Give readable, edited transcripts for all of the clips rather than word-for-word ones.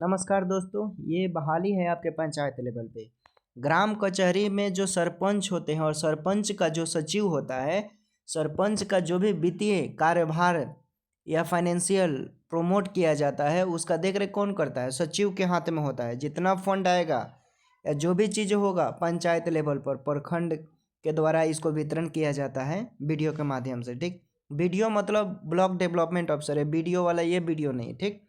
नमस्कार दोस्तों, ये बहाली है आपके पंचायत लेवल पे। ग्राम कचहरी में जो सरपंच होते हैं और सरपंच का जो सचिव होता है, सरपंच का जो भी वित्तीय कार्यभार या फाइनेंशियल प्रमोट किया जाता है, उसका देख रेख कौन करता है? सचिव के हाथ में होता है। जितना फंड आएगा या जो भी चीज़ होगा पंचायत लेवल पर प्रखंड के द्वारा इसको वितरण किया जाता है वीडियो के माध्यम से। ठीक, वीडियो मतलब ब्लॉक डेवलपमेंट ऑफिसर है, वीडियो वाला ये वीडियो नहीं। ठीक,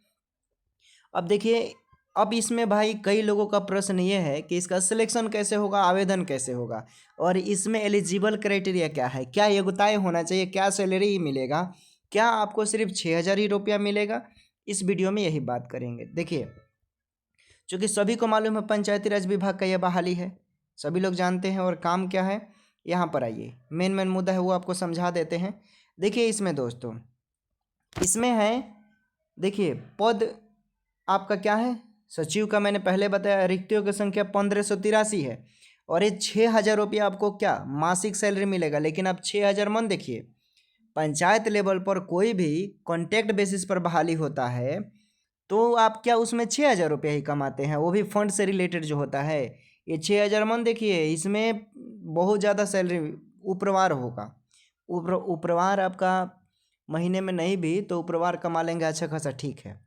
अब देखिए, अब इसमें भाई कई लोगों का प्रश्न ये है कि इसका सिलेक्शन कैसे होगा, आवेदन कैसे होगा, और इसमें एलिजिबल क्राइटेरिया क्या है, क्या योग्यताएं होना चाहिए, क्या सैलरी मिलेगा, क्या आपको सिर्फ 6,000 ही रुपया मिलेगा। इस वीडियो में यही बात करेंगे। देखिए, चूँकि सभी को मालूम है पंचायती राज विभाग का यह बहाली है, सभी लोग जानते हैं। और काम क्या है, यहाँ पर आइए, मेन मुद्दा है वो आपको समझा देते हैं। देखिए इसमें दोस्तों, इसमें है, देखिए पद आपका क्या है, सचिव का मैंने पहले बताया। रिक्तियों की संख्या 1583 है और ये 6,000 रुपया आपको क्या मासिक सैलरी मिलेगा। लेकिन आप 6,000 मन देखिए, पंचायत लेवल पर कोई भी कॉन्ट्रैक्ट बेसिस पर बहाली होता है तो आप क्या उसमें 6,000 रुपया ही कमाते हैं, वो भी फंड से रिलेटेड जो होता है। ये 6,000 मन देखिए, इसमें बहुत ज़्यादा सैलरी उपरवार होगा। उपरवार आपका महीने में नहीं भी तो उपरवार कमा लेंगे अच्छा खासा। ठीक है,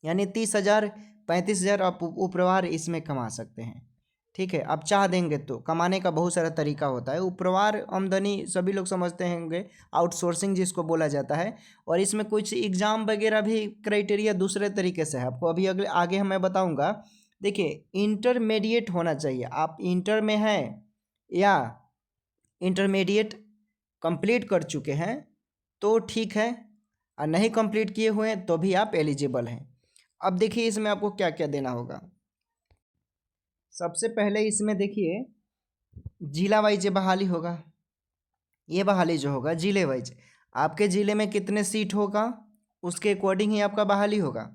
यानी 30,000 35,000 आप उपरवार इसमें कमा सकते हैं। ठीक है, आप चाह देंगे तो कमाने का बहुत सारा तरीका होता है। उपरवार आमदनी सभी लोग समझते होंगे, आउटसोर्सिंग जिसको बोला जाता है। और इसमें कुछ एग्ज़ाम वगैरह भी क्राइटेरिया दूसरे तरीके से है, आपको अभी अगले आगे मैं बताऊंगा। देखिए, इंटरमीडिएट होना चाहिए, आप इंटर में हैं या इंटरमीडिएट कंप्लीट कर चुके हैं तो ठीक है, और नहीं कंप्लीट किए हुए हैं तो भी आप एलिजिबल हैं। अब देखिए इसमें आपको क्या क्या देना होगा। सबसे पहले इसमें देखिए, जिला वाइज ये बहाली होगा। ये बहाली जो होगा जिले वाइज, आपके ज़िले में कितने सीट होगा उसके अकॉर्डिंग ही आपका बहाली होगा।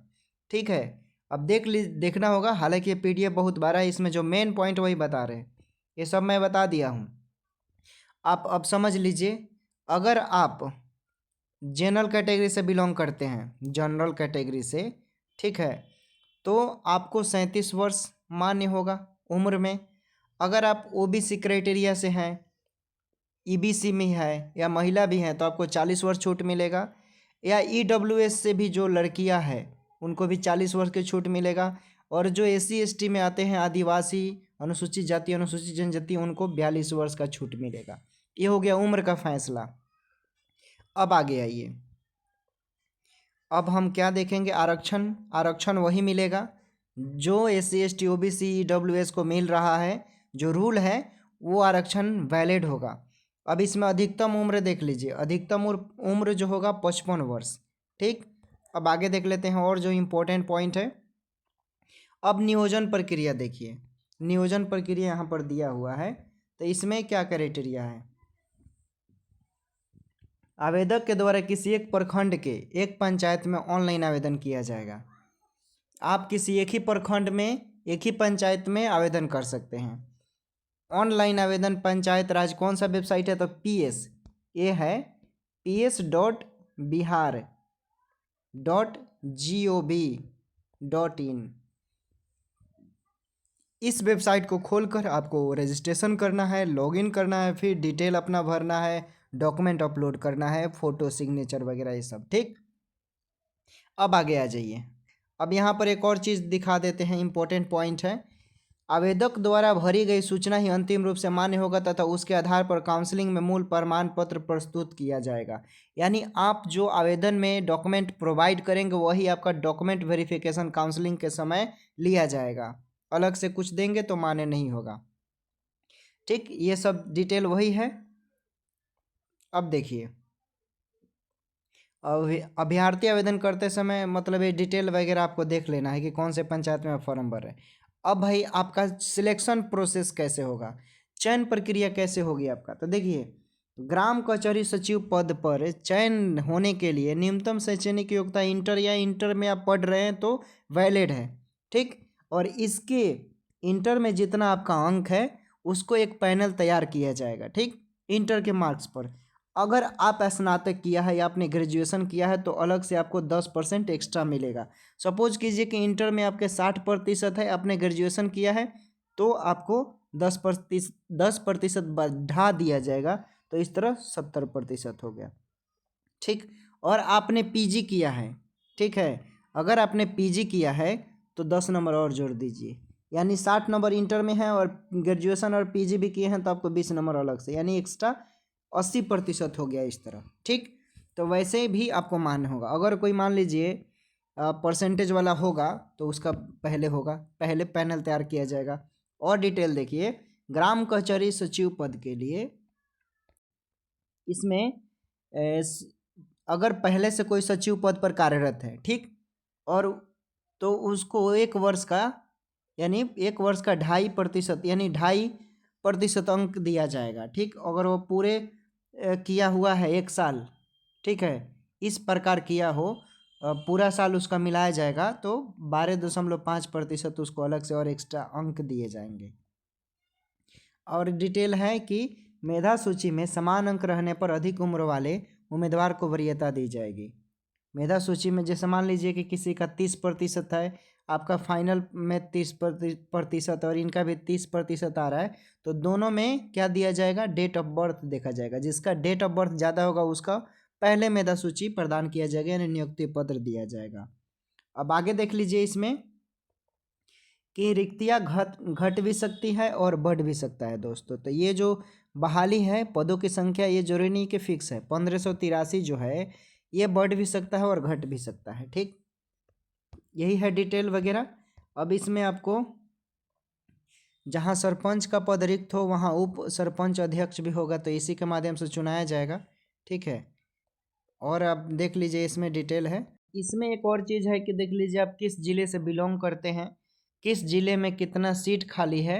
ठीक है, अब देखना होगा। हालांकि ये पीडीएफ बहुत बड़ा है, इसमें जो मेन पॉइंट वही बता रहे हैं, ये सब मैं बता दिया हूँ। आप अब समझ लीजिए, अगर आप जनरल कैटेगरी से बिलोंग करते हैं, जनरल कैटेगरी से, ठीक है, तो आपको 37 वर्ष मान्य होगा उम्र में। अगर आप ओबीसी क्राइटेरिया से हैं, ईबीसी में है या महिला भी हैं तो आपको 40 वर्ष छूट मिलेगा। या ईडब्ल्यूएस से भी जो लड़कियां हैं उनको भी 40 वर्ष की छूट मिलेगा। और जो एससी एसटी में आते हैं, आदिवासी, अनुसूचित जाति, अनुसूचित जनजाति, उनको 42 वर्ष का छूट मिलेगा। ये हो गया उम्र का फैसला। अब आगे आइए, अब हम क्या देखेंगे, आरक्षण। आरक्षण वही मिलेगा जो एससी एसटी ओबीसी ईडब्ल्यूएस को मिल रहा है। जो रूल है वो आरक्षण वैलिड होगा। अब इसमें अधिकतम उम्र देख लीजिए, अधिकतम उम्र जो होगा 55 वर्ष। ठीक, अब आगे देख लेते हैं और जो इम्पोर्टेंट पॉइंट है। अब नियोजन प्रक्रिया देखिए, नियोजन प्रक्रिया यहाँ पर दिया हुआ है, तो इसमें क्या क्राइटेरिया है। आवेदक के द्वारा किसी एक प्रखंड के एक पंचायत में ऑनलाइन आवेदन किया जाएगा। आप किसी एक ही प्रखंड में एक ही पंचायत में आवेदन कर सकते हैं। ऑनलाइन आवेदन पंचायत राज कौन सा वेबसाइट है, तो PS, ये है ps.bihar.gov.in। इस वेबसाइट को खोलकर आपको रजिस्ट्रेशन करना है, लॉगिन करना है, फिर डिटेल अपना भरना है, डॉक्यूमेंट अपलोड करना है, फ़ोटो, सिग्नेचर वगैरह ये सब। ठीक, अब आगे आ जाइए। अब यहाँ पर एक और चीज़ दिखा देते हैं, इम्पोर्टेंट पॉइंट है। आवेदक द्वारा भरी गई सूचना ही अंतिम रूप से मान्य होगा तथा उसके आधार पर काउंसलिंग में मूल प्रमाण पत्र प्रस्तुत किया जाएगा। यानी आप जो आवेदन में डॉक्यूमेंट प्रोवाइड करेंगे वही आपका डॉक्यूमेंट वेरिफिकेशन काउंसलिंग के समय लिया जाएगा। अलग से कुछ देंगे तो मान्य नहीं होगा। ठीक, ये सब डिटेल वही है। अब देखिए, अभ्यर्थी आवेदन करते समय मतलब ये डिटेल वगैरह आपको देख लेना है कि कौन से पंचायत में आप फॉर्म भर रहे हैं। अब भाई आपका सिलेक्शन प्रोसेस कैसे होगा, चयन प्रक्रिया कैसे होगी आपका, तो देखिए, ग्राम कचहरी सचिव पद पर चयन होने के लिए न्यूनतम शैक्षणिक योग्यता इंटर या इंटर में आप पढ़ रहे हैं तो वैलिड है। ठीक, और इसके इंटर में जितना आपका अंक है उसको एक पैनल तैयार किया जाएगा। ठीक, इंटर के मार्क्स पर अगर आप स्नातक किया है या आपने ग्रेजुएशन किया है तो अलग से आपको 10% एक्स्ट्रा मिलेगा। सपोज कीजिए कि इंटर में आपके 60% है, आपने ग्रेजुएशन किया है तो आपको 10% बढ़ा दिया जाएगा, तो इस तरह 70% हो गया। ठीक, और आपने पीजी किया है, ठीक है, अगर आपने पीजी किया है तो 10 नंबर और जोड़ दीजिए, यानी 60 नंबर इंटर में है और ग्रेजुएशन और पीजी भी किए हैं तो आपको 20 नंबर अलग से, यानी एक्स्ट्रा 80% हो गया इस तरह। ठीक, तो वैसे भी आपको मान्य होगा। अगर कोई मान लीजिए परसेंटेज वाला होगा तो उसका पहले होगा, पहले पैनल तैयार किया जाएगा। और डिटेल देखिए, ग्राम कचहरी सचिव पद के लिए इसमें अगर पहले से कोई सचिव पद पर कार्यरत है, ठीक, और तो उसको 1 वर्ष का, यानी 1 वर्ष का 2.5%, यानी 2.5% अंक दिया जाएगा। ठीक, अगर वो पूरे किया हुआ है 1 साल, ठीक है, इस प्रकार किया हो, पूरा साल उसका मिलाया जाएगा तो 12.5% उसको अलग से और एक्स्ट्रा अंक दिए जाएंगे। और डिटेल है कि मेधा सूची में समान अंक रहने पर अधिक उम्र वाले उम्मीदवार को वरीयता दी जाएगी। मेधा सूची में जैसे मान लीजिए कि किसी का 30% है, आपका फाइनल में 30% और इनका भी 30% आ रहा है, तो दोनों में क्या दिया जाएगा, डेट ऑफ बर्थ देखा जाएगा। जिसका डेट ऑफ बर्थ ज़्यादा होगा उसका पहले मेधा सूची प्रदान किया जाएगा, यानी नियुक्ति पत्र दिया जाएगा। अब आगे देख लीजिए इसमें कि रिक्तियाँ घट भी सकती है और बढ़ भी सकता है दोस्तों। तो ये जो बहाली है, पदों की संख्या ये जरूरी नहीं कि फिक्स है, 1583 जो है ये बढ़ भी सकता है और घट भी सकता है। ठीक, यही है डिटेल वगैरह। अब इसमें आपको जहाँ सरपंच का पद रिक्त हो वहाँ उप सरपंच अध्यक्ष भी होगा, तो इसी के माध्यम से चुनाया जाएगा। ठीक है, और आप देख लीजिए इसमें डिटेल है। इसमें एक और चीज़ है कि देख लीजिए आप किस ज़िले से बिलोंग करते हैं, किस ज़िले में कितना सीट खाली है,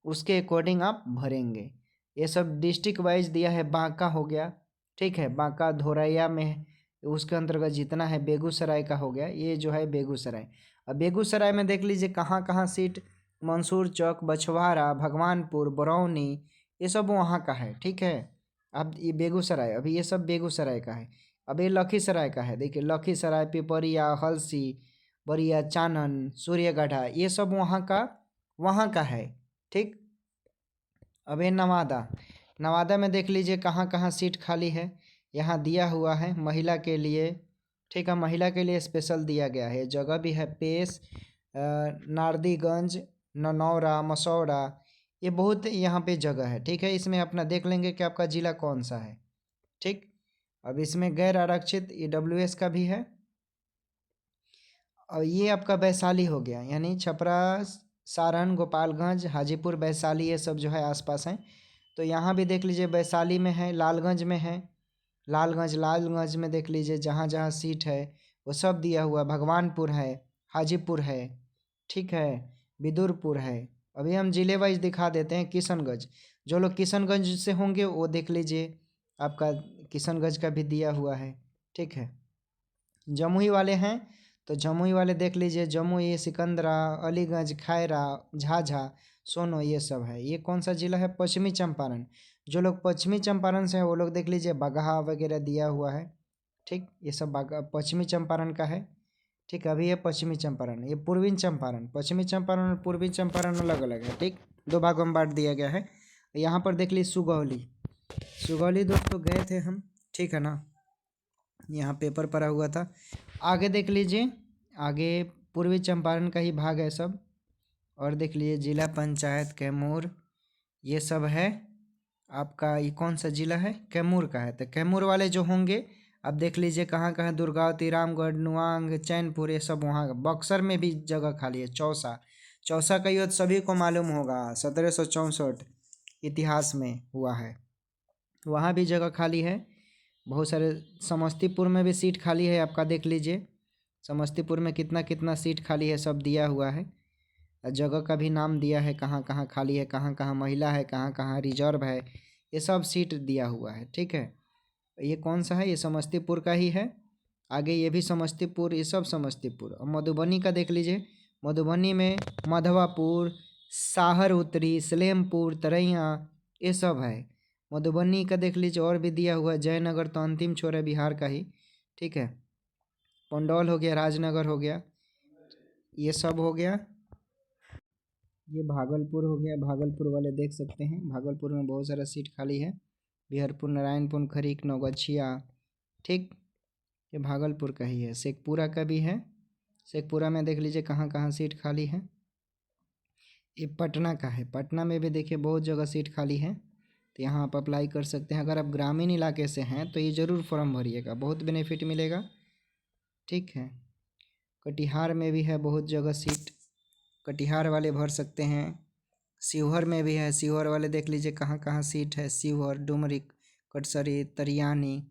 उसके अकॉर्डिंग आप भरेंगे। ये सब डिस्ट्रिक्ट वाइज दिया है। बांका हो गया, ठीक है, बांका धोरैया में उसके अंतर्गत जितना है, बेगूसराय का हो गया, ये जो है बेगूसराय। अब बेगूसराय में देख लीजिए कहाँ कहाँ सीट, मंसूर चौक, बछवाड़ा, भगवानपुर, बरौनी, ये सब वहाँ का है। ठीक है, अब ये बेगूसराय, अभी ये सब बेगूसराय का है। अब ये लखीसराय का है, देखिए लखीसराय, पिपरिया, हलसी, बरिया, चानन, सूर्यगढ़ा, ये सब वहाँ का है। ठीक, अब ये नवादा में देख लीजिए कहाँ कहाँ सीट खाली है, यहाँ दिया हुआ है महिला के लिए। ठीक है, महिला के लिए स्पेशल दिया गया है। जगह भी है पेश, नारदीगंज, ननौरा, मसौरा, ये बहुत यहाँ पे जगह है। ठीक है, इसमें अपना देख लेंगे कि आपका ज़िला कौन सा है। ठीक, अब इसमें गैर आरक्षित EWS का भी है। और ये आपका वैशाली हो गया, यानी छपरा, सारण, गोपालगंज, हाजीपुर, वैशाली, ये सब जो है आसपास हैं। तो यहाँ भी देख लीजिए वैशाली में है, लालगंज में है, लालगंज में देख लीजिए जहाँ जहाँ सीट है वो सब दिया हुआ। भगवानपुर है, हाजीपुर है, ठीक है, बिदुरपुर है। अभी हम जिले वाइज दिखा देते हैं। किशनगंज, जो लोग किशनगंज से होंगे वो देख लीजिए, आपका किशनगंज का भी दिया हुआ है। ठीक है, जमुई वाले हैं तो जमुई वाले देख लीजिए, जमुई, सिकंदरा, अलीगंज, खैरा, झाझा, सोनो, ये सब है। ये कौन सा जिला है, पश्चिमी चंपारण। जो लोग पश्चिमी चंपारण से हैं वो लोग देख लीजिए, बगहा वगैरह दिया हुआ है। ठीक, ये सब पश्चिमी चंपारण का है। ठीक, अभी ये पश्चिमी चंपारण, ये पूर्वी चंपारण। पश्चिमी चंपारण और पूर्वी चंपारण अलग अलग है। ठीक, 2 भागों में बांट दिया गया है। यहाँ पर देख लीजिए सुगौली दोस्तों गए थे हम, ठीक है ना, यहाँ पेपर पड़ा हुआ था। आगे देख लीजिए, आगे पूर्वी चंपारण का ही भाग है सब। और देख लीजिए जिला पंचायत कैमूर, ये सब है आपका। ये कौन सा जिला है, कैमूर का है। तो कैमूर वाले जो होंगे, अब देख लीजिए कहाँ कहाँ, दुर्गावती, रामगढ़, नुआंग, चैनपुर, ये सब वहाँ। बक्सर में भी जगह खाली है। चौसा का युद्ध सभी को मालूम होगा, 1764 इतिहास में हुआ है, वहाँ भी जगह खाली है। बहुत सारे, समस्तीपुर में भी सीट खाली है आपका, देख लीजिए समस्तीपुर में कितना कितना सीट खाली है, सब दिया हुआ है। जगह का भी नाम दिया है, कहाँ कहाँ खाली है, कहाँ कहाँ महिला है, कहाँ कहाँ रिजर्व है, ये सब सीट दिया हुआ है। ठीक है, ये कौन सा है, ये समस्तीपुर का ही है। आगे ये भी समस्तीपुर, ये सब समस्तीपुर। और मधुबनी का देख लीजिए, मधुबनी में मधवापुर, साहर उत्तरी, सलेमपुर, तरैया, ये सब है। मधुबनी का देख लीजिए और भी दिया हुआ है, जयनगर तो अंतिम छोर है बिहार का ही, ठीक है। पंडौल हो गया, राजनगर हो गया, ये सब हो गया। ये भागलपुर हो गया, भागलपुर वाले देख सकते हैं, भागलपुर में बहुत सारा सीट खाली है। बिहारपुर, नारायणपुर, खरीक, नौगछिया, ठीक, ये भागलपुर का ही है। शेखपुरा का भी है, शेखपुरा में देख लीजिए कहाँ कहाँ सीट खाली है। ये पटना का है, पटना में भी देखिए बहुत जगह सीट खाली है, तो यहाँ आप अप्लाई कर सकते हैं। अगर आप ग्रामीण इलाके से हैं तो ये ज़रूर फॉर्म भरिएगा, बहुत बेनिफिट मिलेगा, ठीक है। कटिहार में भी है बहुत जगह सीट, कटिहार वाले भर सकते हैं। शिवहर में भी है, शिवहर वाले देख लीजिए कहाँ कहाँ सीट है। शिवहर, डुमरी, कटसरी, तरियानी,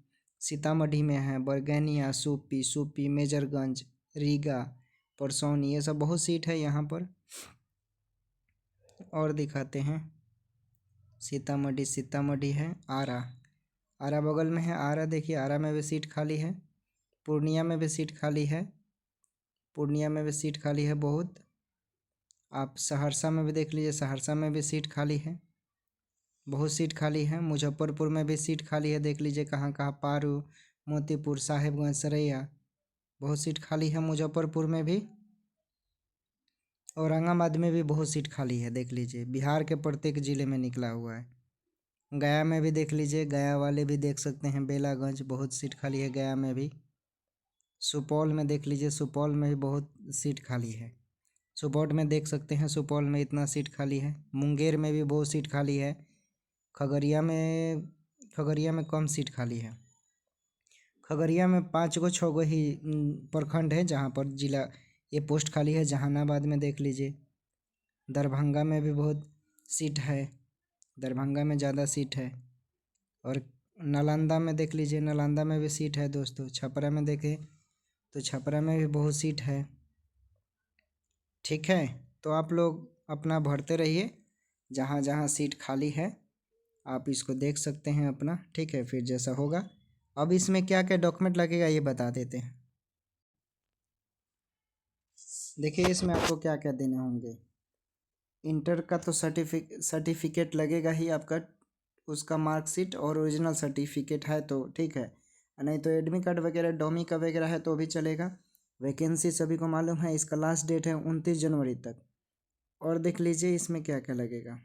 सीतामढ़ी में है, बरगैनिया, सूपी, मेजरगंज, रीगा, परसौनी, ये सब बहुत सीट है यहाँ पर। और दिखाते हैं, सीतामढ़ी है, आरा बगल में है, आरा देखिए, आरा में भी सीट खाली है। पूर्णिया में भी सीट खाली है, पूर्णिया में भी सीट खाली है बहुत। आप सहरसा में भी देख लीजिए, सहरसा में भी सीट खाली है, बहुत सीट खाली है। मुजफ्फरपुर में भी सीट खाली है, देख लीजिए कहाँ कहाँ, पारू, मोतीपुर, साहेबगंज, सरैया, बहुत सीट खाली है मुजफ्फरपुर में भी। औरंगाबाद में भी बहुत सीट खाली है, देख लीजिए, बिहार के प्रत्येक ज़िले में निकला हुआ है। गया में भी देख लीजिए, गया वाले भी देख सकते हैं, बेलागंज, बहुत सीट खाली है गया में भी। सुपौल में देख लीजिए, सुपौल में भी बहुत सीट खाली है, सुपौल में देख सकते हैं, सुपौल में इतना सीट खाली है। मुंगेर में भी बहुत सीट खाली है। खगड़िया में कम सीट खाली है। खगड़िया में 5 गो 6 गो ही प्रखंड है जहाँ पर जिला ये पोस्ट खाली है। जहानाबाद में देख लीजिए, दरभंगा में भी बहुत सीट है, दरभंगा में ज़्यादा सीट है। और नालंदा में देख लीजिए, नालंदा में भी सीट है दोस्तों। छपरा में देखें तो छपरा में भी बहुत सीट है, ठीक है। तो आप लोग अपना भरते रहिए, जहाँ जहाँ सीट खाली है आप इसको देख सकते हैं अपना, ठीक है। फिर जैसा होगा, अब इसमें क्या क्या डॉक्यूमेंट लगेगा ये बता देते हैं। देखिए इसमें आपको क्या क्या देने होंगे। इंटर का तो सर्टिफिकेट लगेगा ही आपका, उसका मार्कशीट और ओरिजिनल सर्टिफिकेट है तो ठीक है, नहीं तो एडमिट कार्ड वगैरह, डोमी का वगैरह है तो भी चलेगा। वैकेंसी सभी को मालूम है, इसका लास्ट डेट है 29 जनवरी तक। और देख लीजिए इसमें क्या क्या लगेगा।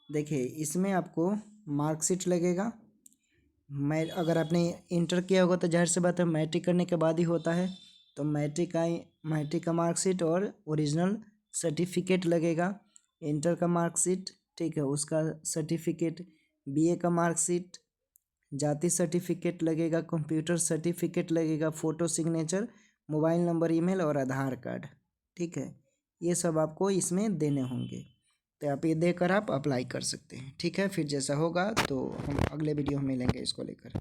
देखिए इसमें आपको मार्कशीट लगेगा। मैं अगर आपने इंटर किया होगा तो जाहिर सी बात है मैट्रिक करने के बाद ही होता है, तो मैट्रिक का मार्कशीट और ओरिजिनल सर्टिफिकेट लगेगा। इंटर का मार्कशीट, ठीक है, उसका सर्टिफिकेट, बीए का मार्कशीट, जाति सर्टिफिकेट लगेगा, कंप्यूटर सर्टिफिकेट लगेगा, photo, signature, mobile number, email और आधार कार्ड, ठीक है। ये सब आपको इसमें देने होंगे, तो आप ये देकर आप अप्लाई कर सकते हैं, ठीक है। फिर जैसा होगा तो हम अगले वीडियो में मिलेंगे इसको लेकर।